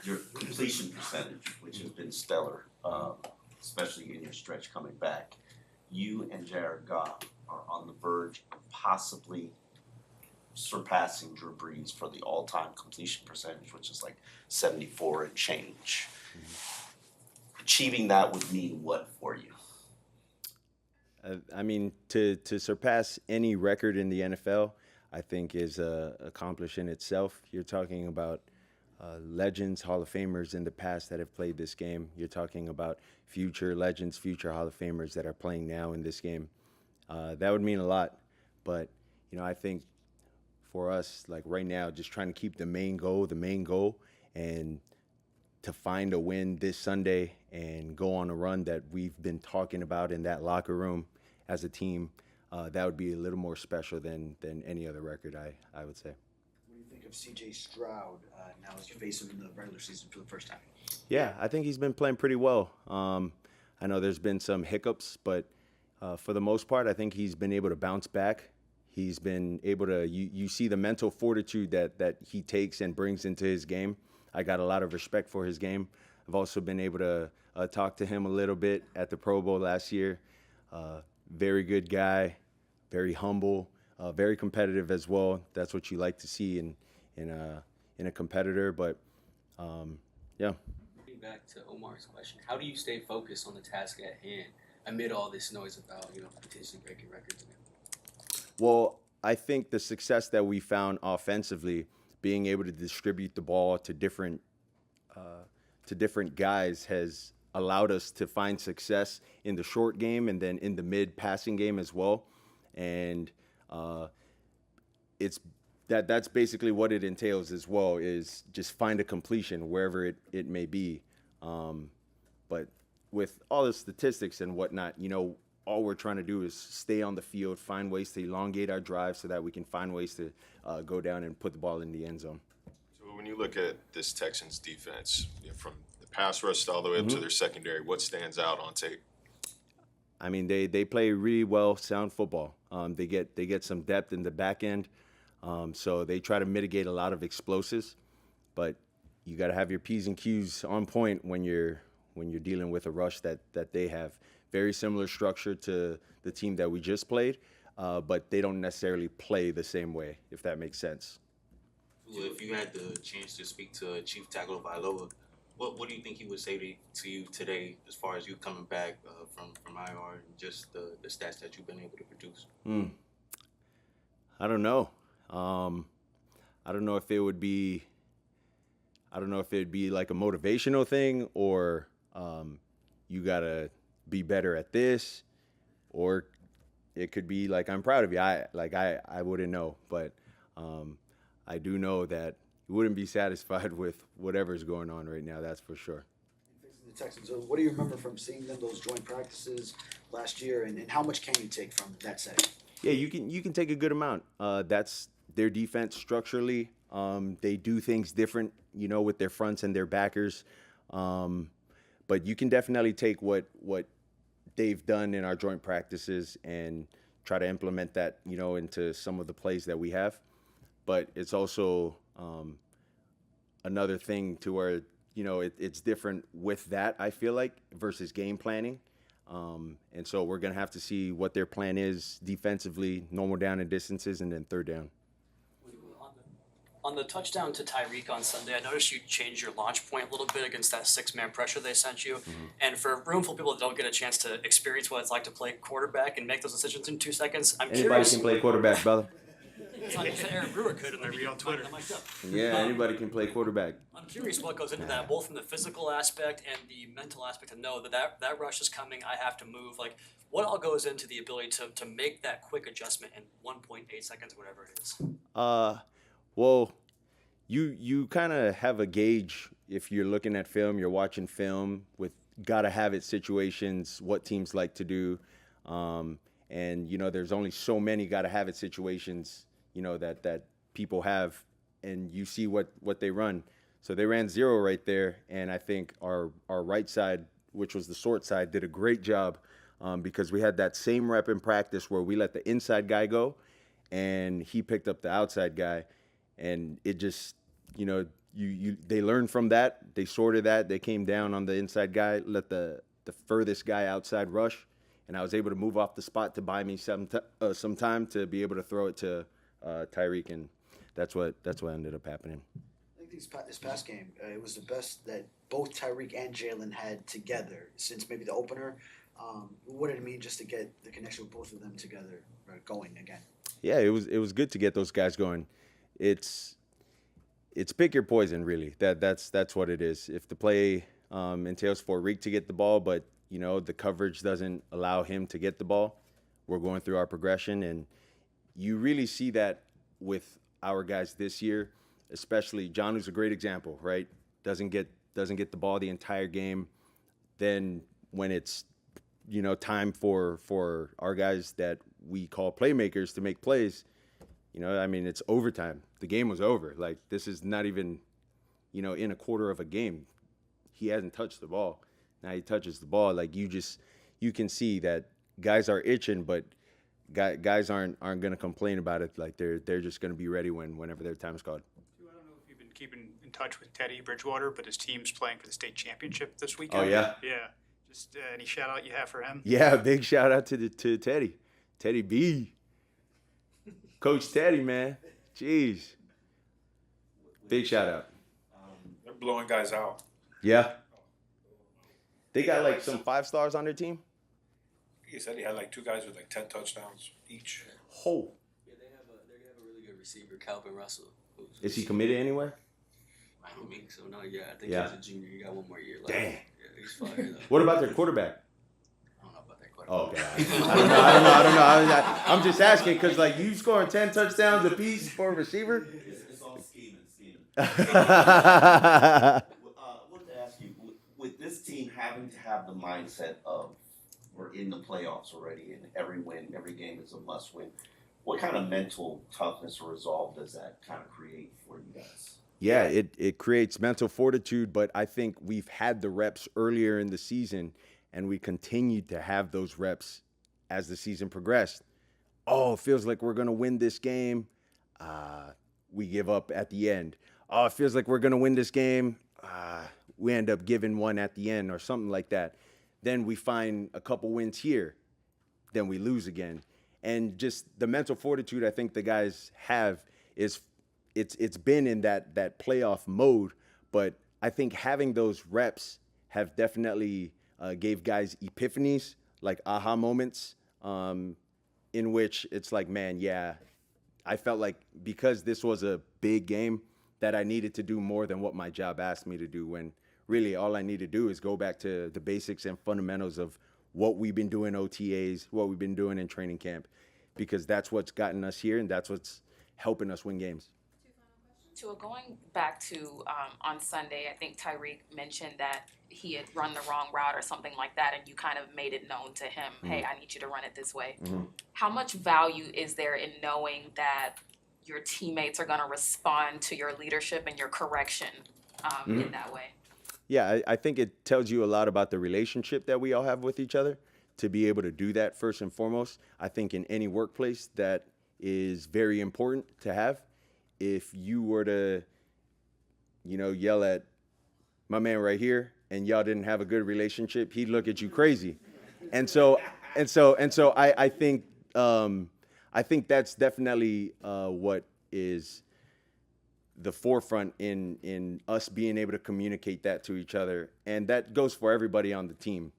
your completion percentage, which has been stellar, especially in your stretch coming back. You and Jared Goff are on the verge of possibly surpassing Drew Brees for the all-time completion percentage, which is like 74 and change. Achieving that would mean what for you? I mean, to surpass any record in the NFL, I think is accomplished in itself. You're talking about legends, Hall of Famers in the past that have played this game. You're talking about future legends, future Hall of Famers that are playing now in this game. That would mean a lot. But, I think for us, like right now, just trying to keep the main goal, and to find a win this Sunday and go on a run that we've been talking about in that locker room as a team, that would be a little more special than any other record, I would say. What do you think of C.J. Stroud now as you face him in the regular season for the first time? Yeah, I think he's been playing pretty well. I know there's been some hiccups, but for the most part, I think he's been able to bounce back. He's been able to, you see the mental fortitude that he takes and brings into his game. I got a lot of respect for his game. I've also been able to talk to him a little bit at the Pro Bowl last year. Very good guy, very humble, very competitive as well. That's what you like to see in a competitor. But yeah. Back to Omar's question, how do you stay focused on the task at hand amid all this noise about potentially breaking records? Well, I think the success that we found offensively, being able to distribute the ball to different guys, has allowed us to find success in the short game and then in the mid passing game as well. And that's basically what it entails as well, is just find a completion wherever it may be. But with all the statistics and whatnot, all we're trying to do is stay on the field, find ways to elongate our drive so that we can find ways to go down and put the ball in the end zone. So when you look at this Texans defense, from the pass rush all the way up to their secondary, what stands out on tape? I mean, they play really well, sound football. They get some depth in the back end, so they try to mitigate a lot of explosives. But you got to have your P's and Q's on point when you're dealing with a rush that they have. Very similar structure to the team that we just played, but they don't necessarily play the same way, if that makes sense. Well, if you had the chance to speak to Chief Tagovailoa, what do you think he would say to you today as far as you coming back from IR and just the stats that you've been able to produce? I don't know. I don't know if it would be like a motivational thing, or you gotta be better at this, or it could be like, I'm proud of you. I wouldn't know, but I do know that you wouldn't be satisfied with whatever's going on right now. That's for sure. Facing the Texans, what do you remember from seeing them, those joint practices last year, and how much can you take from that setting? Yeah, you can take a good amount. That's their defense structurally. They do things different, with their fronts and their backers. But you can definitely take what they've done in our joint practices and try to implement that, into some of the plays that we have. But it's also another thing to where, it's different with that, I feel like, versus game planning. And so we're going to have to see what their plan is defensively, normal down and distances, and then third down. On the touchdown to Tyreek on Sunday, I noticed you changed your launch point a little bit against that six-man pressure they sent you. And for a room full of people that don't get a chance to experience what it's like to play quarterback and make those decisions in 2 seconds, I'm Anybody curious. can play quarterback, brother. It's like if Aaron Brewer could in their video on Twitter. Yeah, anybody can play quarterback. I'm curious what goes into that, both from the physical aspect and the mental aspect, to know that rush is coming, I have to move. Like, what all goes into the ability to make that quick adjustment in 1.8 seconds, whatever it is? Well, you kind of have a gauge if you're looking at film, you're watching film with gotta have it situations, what teams like to do. And, there's only so many gotta have it situations, that people have, and you see what they run. So they ran 0 right there, and I think our right side, which was the short side, did a great job because we had that same rep in practice where we let the inside guy go, and he picked up the outside guy. And it just, you they learned from that. They sorted that. They came down on the inside guy, let the furthest guy outside rush, and I was able to move off the spot to buy me some time to be able to throw it to Tyreek, and that's what ended up happening. I think this past game, it was the best that both Tyreek and Jalen had together since maybe the opener. What did it mean just to get the connection with both of them together going again? Yeah, it was good to get those guys going. It's pick your poison, really. That's what it is. If the play entails for Reek to get the ball, but the coverage doesn't allow him to get the ball, we're going through our progression, and you really see that with our guys this year, especially John, who's a great example, right? Doesn't get the ball the entire game. Then when it's time for our guys that we call playmakers to make plays, it's overtime. The game was over. Like, this is not even, in a quarter of a game. He hasn't touched the ball. Now he touches the ball. Like, you can see that guys are itching, but guys aren't going to complain about it. Like, they're just going to be ready whenever their time is called. I don't know if you've been keeping in touch with Teddy Bridgewater, but his team's playing for the state championship this weekend. Oh, yeah? Yeah. Just any shout out you have for him? Yeah, big shout out to Teddy. Teddy B. Coach Teddy, man. Jeez. Big shout out. They're blowing guys out. Yeah. They got like some 5 stars on their team? He said he had like 2 guys with like 10 touchdowns each. Oh. Yeah, they have a really good receiver, Calvin Russell. Is he committed anywhere? I don't think so. No, yeah, I think Yeah. he's a junior. He got 1 more year left. Damn. Yeah, he's fine. What about their quarterback? I don't know about that quarterback. Oh, God. I don't know. I'm just asking because, like, you scoring 10 touchdowns apiece for a receiver? It's all scheming. I wanted to ask you, with this team having to have the mindset of we're in the playoffs already and every win, every game is a must win, what kind of mental toughness or resolve does that kind of create for you guys? Yeah, it creates mental fortitude, but I think we've had the reps earlier in the season, and we continued to have those reps as the season progressed. Oh, it feels like we're going to win this game. We give up at the end. Oh, it feels like we're going to win this game. We end up giving one at the end or something like that. Then we find a couple wins here. Then we lose again. And just the mental fortitude I think the guys have is it's been in that playoff mode, but I think having those reps have definitely gave guys epiphanies, like aha moments, in which it's like, man, yeah, I felt like because this was a big game that I needed to do more than what my job asked me to do, when really all I need to do is go back to the basics and fundamentals of what we've been doing OTAs, what we've been doing in training camp, because that's what's gotten us here and that's what's helping us win games. Tua, going back to on Sunday, I think Tyreek mentioned that he had run the wrong route or something like that, and you kind of made it known to him, hey, I need you to run it this way. How much value is there in knowing that your teammates are going to respond to your leadership and your correction in that way? Yeah, I think it tells you a lot about the relationship that we all have with each other, to be able to do that first and foremost. I think in any workplace that is very important to have. If you were to, yell at my man right here and y'all didn't have a good relationship, he'd look at you crazy. And so I think that's definitely what is the forefront in us being able to communicate that to each other. And that goes for everybody on the team.